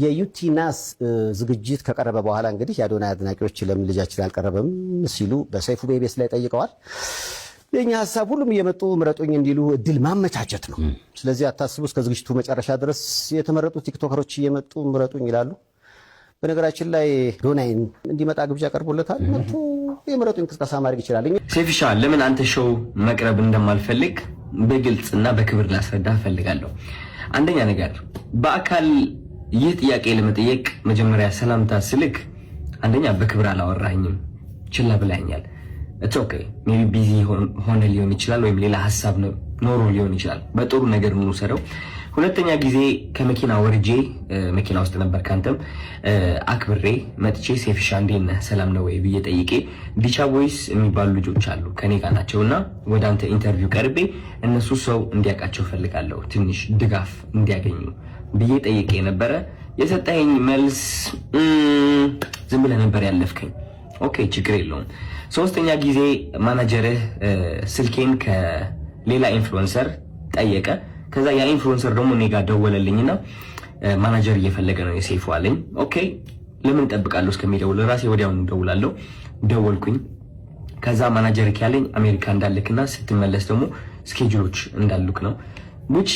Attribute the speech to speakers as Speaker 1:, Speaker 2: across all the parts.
Speaker 1: የዩቲናስ ዝግጅት ከቀረበ በኋላ እንግዲህ የአዶናይ አድናቂዎች ለምን ልጃችን አልቀረበም ሲሉ በሰይፉ ቤቤስ ላይ ጠይቀዋል። የኛ ሐሳብ ሁሉም እየመጡ ምረጡኝ እንዲሉ እድል ማመቻቸት ነው። ስለዚህ አታስቡ፣ እስከ ዝግጅቱ መጨረሻ ድረስ የተመረጡ ቲክቶከሮች እየመጡ ምረጡኝ ይላሉ። በነገራችን ላይ አዶናይን እንዲመጣ ግብዣ ቀርቦለታል። መጥቶ የምረጡኝ እንቅስቃሴ ማድረግ ይችላል።
Speaker 2: ሴፊሻ ለምን አንተ ሾው መቅረብ እንደማልፈልግ በግልጽና በክብር ላስረዳ እፈልጋለሁ። አንደኛ ነገር በአካል ይህ ጥያቄ ለመጠየቅ መጀመሪያ ሰላምታ ስልክ አንደኛ በክብር አላወራኝም፣ ችላ ብላኛል። ኢትስ ኦኬ ሜቢ ቢዚ ሆነ ሊሆን ይችላል፣ ወይም ሌላ ሐሳብ ኖሮ ሊሆን ይችላል። በጥሩ ነገር እንውሰደው። ሁለተኛ ጊዜ ከመኪና ወርጄ መኪና ውስጥ ነበር ካንተም አክብሬ መጥቼ ሴፊሻ እንዴት ነህ ሰላም ነው ወይ ብዬ ጠይቄ ዲቻ ቦይስ የሚባሉ ልጆች አሉ ከኔ ጋር ናቸውና ወደ አንተ ኢንተርቪው ቀርቤ እነሱ ሰው እንዲያውቃቸው ፈልጋለሁ ትንሽ ድጋፍ እንዲያገኙ ብዬ ጠይቄ ነበረ። የሰጠኸኝ መልስ ዝም ብለህ ነበር ያለፍከኝ። ኦኬ ችግር የለውም። ሶስተኛ ጊዜ ማናጀርህ ስልኬን ከሌላ ኢንፍሉዌንሰር ጠየቀ። ከዛ ያ ኢንፍሉዌንሰር ደግሞ እኔ ጋር ደወለልኝና ማናጀር እየፈለገ ነው የሴፉ አለኝ። ኦኬ ለምን እጠብቃለሁ እስከሚደውል ራሴ ወዲያውኑ ደውላለሁ። ደወልኩኝ። ከዛ ማናጀር ያለኝ አሜሪካ እንዳልክና ስትመለስ ደግሞ ስኬጁሎች እንዳሉክ ነው። which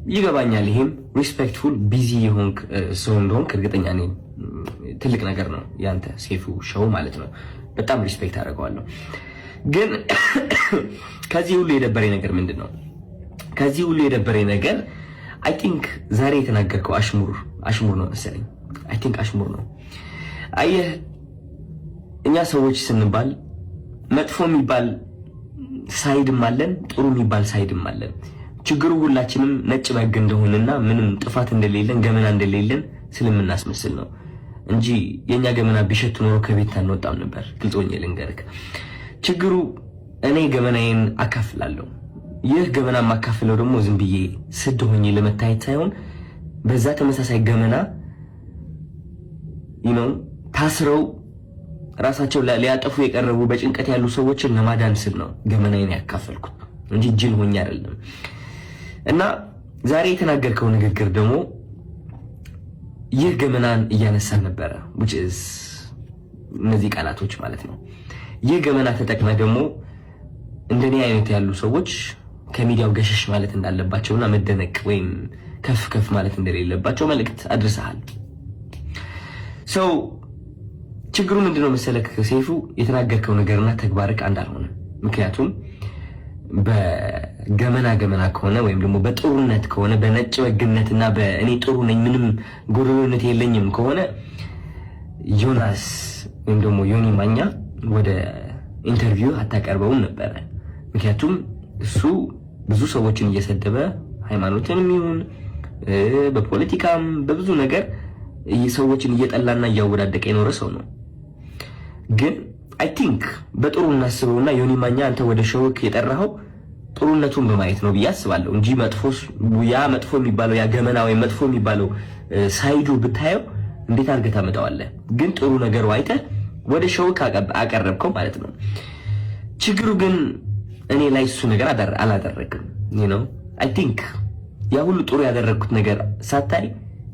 Speaker 2: ይገባኛል። ይሄም ሪስፔክትፉል ቢዚ የሆንክ ሰው እንደሆንክ እርግጠኛ ነኝ። ትልቅ ነገር ነው ያንተ ሴፉ ሾው ማለት ነው። በጣም ሪስፔክት አደርገዋለሁ። ግን ከዚህ ሁሉ የደበረኝ ነገር ምንድነው? ከዚህ ሁሉ የደበረኝ ነገር አይ ቲንክ ዛሬ የተናገርከው አሽሙር ነው መሰለኝ። አይ ቲንክ አሽሙር ነው። አየህ እኛ ሰዎች ስንባል መጥፎ የሚባል ሳይድም አለን፣ ጥሩ የሚባል ሳይድም አለን። ችግሩ ሁላችንም ነጭ በግ እንደሆነና ምንም ጥፋት እንደሌለን ገመና እንደሌለን ስለምናስመስል ነው እንጂ የኛ ገመና ቢሸት ኖሮ ከቤት አንወጣም ነበር። ግልጾኝ ልንገርክ፣ ችግሩ እኔ ገመናዬን አካፍላለሁ። ይህ ገመና ማካፈለው ደግሞ ዝም ብዬ ስድ ሆኜ ለመታየት ሳይሆን በዛ ተመሳሳይ ገመና ታስረው ራሳቸው ሊያጠፉ የቀረቡ በጭንቀት ያሉ ሰዎችን ለማዳን ስል ነው ገመናዬን ያካፈልኩት እንጂ ጅል ሆኜ አይደለም። እና ዛሬ የተናገርከው ንግግር ደግሞ ይህ ገመናን እያነሳን ነበረ which is እነዚህ ቃላቶች ማለት ነው። ይህ ገመና ተጠቅመህ ደግሞ እንደኔ አይነት ያሉ ሰዎች ከሚዲያው ገሸሽ ማለት እንዳለባቸውና መደነቅ ወይም ከፍ ማለት እንደሌለባቸው መልእክት አድርሰሃል። ችግሩ ምንድነው መሰለክ ሴፉ፣ የተናገርከው ነገርና ተግባርክ አንድ አልሆነም። ምክንያቱም በገመና ከሆነ ወይም ደግሞ በጥሩነት ከሆነ በነጭ በግነትና በእኔ ጥሩ ነኝ ምንም ጎደሎነት የለኝም ከሆነ ዮናስ ወይም ደግሞ ዮኒ ማኛ ወደ ኢንተርቪው አታቀርበውም ነበረ። ምክንያቱም እሱ ብዙ ሰዎችን እየሰደበ ሃይማኖትንም ይሁን በፖለቲካም በብዙ ነገር ሰዎችን እየጠላና እያወዳደቀ የኖረ ሰው ነው። ግን አይ ቲንክ በጥሩ እናስበውና ዮኒ ማኛ አንተ ወደ ሾውክ የጠራኸው ጥሩነቱን በማየት ነው ብዬ አስባለሁ እንጂ መጥፎ የሚባለው ያ ገመና ወይ መጥፎ የሚባለው ሳይዱ ብታየው እንዴት አድርገህ ታመጣዋለህ? ግን ጥሩ ነገር አይተህ ወደ ሾውክ አቀረብከው ማለት ነው። ችግሩ ግን እኔ ላይ እሱ ነገር አላደረግም። አይ ቲንክ ያ ሁሉ ጥሩ ያደረግኩት ነገር ሳታይ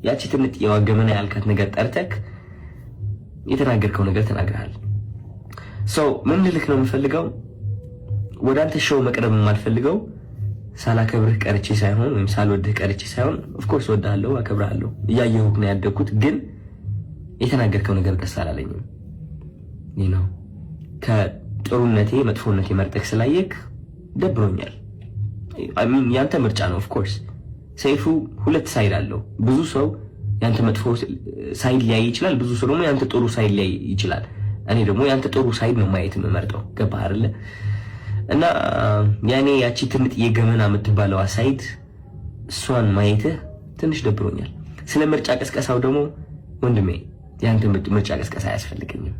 Speaker 2: ያቺ ትንጥ የዋገመና ያልካት ነገር ጠርተክ የተናገርከው ነገር ተናግረሃል። ምን ልልክ ነው የምፈልገው፣ ወደ አንተ ሾው መቅረብ የማልፈልገው ሳላከብርህ ቀርቼ ሳይሆን ወይም ሳልወድህ ቀርቼ ሳይሆን ኦፍ ኮርስ ወድሃለሁ፣ አከብርሃለሁ፣ እያየሁህ ነው ያደግኩት። ግን የተናገርከው ነገር ደስ አላለኝም። ከጥሩነቴ መጥፎነቴ መርጠክ ስላየክ ደብሮኛል። ያንተ ምርጫ ነው። ኦፍ ኮርስ ሰይፉ ሁለት ሳይድ አለው። ብዙ ሰው ያንተ መጥፎ ሳይድ ሊያይ ይችላል፣ ብዙ ሰው ደግሞ ያንተ ጥሩ ሳይድ ሊያይ ይችላል። እኔ ደግሞ ያንተ ጥሩ ሳይድ ነው ማየት የምመርጠው። ገባህ አይደለ? እና ያኔ ያቺ ትንጥ የገመና የምትባለው ሳይድ እሷን ማየትህ ትንሽ ደብሮኛል። ስለ ምርጫ ቀስቀሳው ደግሞ ወንድሜ ያንተ ምርጫ ቀስቀሳ አያስፈልገኝም።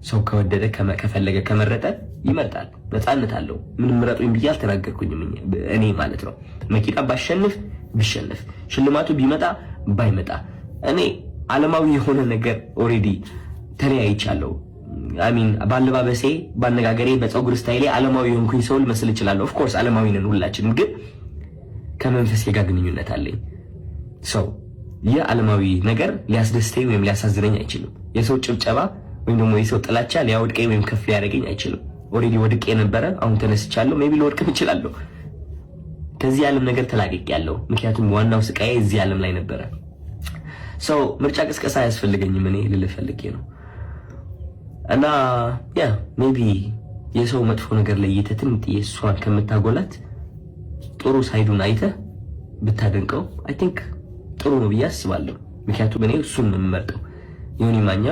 Speaker 2: ሰው ከወደደ ከፈለገ ከመረጠ ይመርጣል፣ ነፃነት አለው። ምንም ምረጡኝ ብዬ አልተናገርኩኝም እኔ ማለት ነው። መኪና ቢሸነፍ ሽልማቱ ቢመጣ ባይመጣ እኔ ዓለማዊ የሆነ ነገር ኦሬዲ ተለያይቻለሁ። ባለባበሴ፣ ባነጋገሬ፣ በፀጉር ስታይሌ ዓለማዊ የሆንኩኝ ሰው ልመስል እችላለሁ። ኦፍ ኮርስ ዓለማዊ ነን ሁላችንም፣ ግን ከመንፈሴ ጋር ግንኙነት አለኝ። የዓለማዊ ነገር ሊያስደስተኝ ወይም ሊያሳዝነኝ አይችልም። የሰው ጭብጨባ ወይም ደግሞ የሰው ጥላቻ ሊያወድቀኝ ወይም ከፍ ሊያደርገኝ አይችልም። ኦልሬዲ ወድቄ ነበረ፣ አሁን ተነስቻለሁ። ሜቢ ልወድቅም እችላለሁ። ከዚህ ዓለም ነገር ተላቅቄያለሁ። ምክንያቱም ዋናው ስቃዬ እዚህ ዓለም ላይ ነበረ። ሰው ምርጫ ቅስቀሳ አያስፈልገኝም እኔ ልልህ ፈልጌ ነው። እና ያ ሜቢ የሰው መጥፎ ነገር ለይተህ ትንጥዬ እሷን ከምታጎላት ጥሩ ሳይዱን አይተህ ብታደንቀው አይ ቲንክ ጥሩ ነው ብዬ አስባለሁ። ምክንያቱም እኔ እሱን ነው የምመርጠው። ዮኒ ማኛ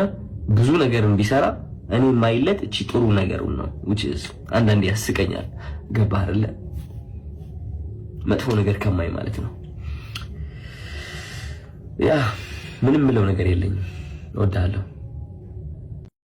Speaker 2: ብዙ ነገርን ቢሰራ እኔ የማይለት እቺ ጥሩ ነገሩን ነው which is አንዳንዴ ያስቀኛል። ገባህ አይደለ? መጥፎ ነገር ከማይ ማለት ነው። ያ ምንም ምለው ነገር የለኝም። እወዳለሁ።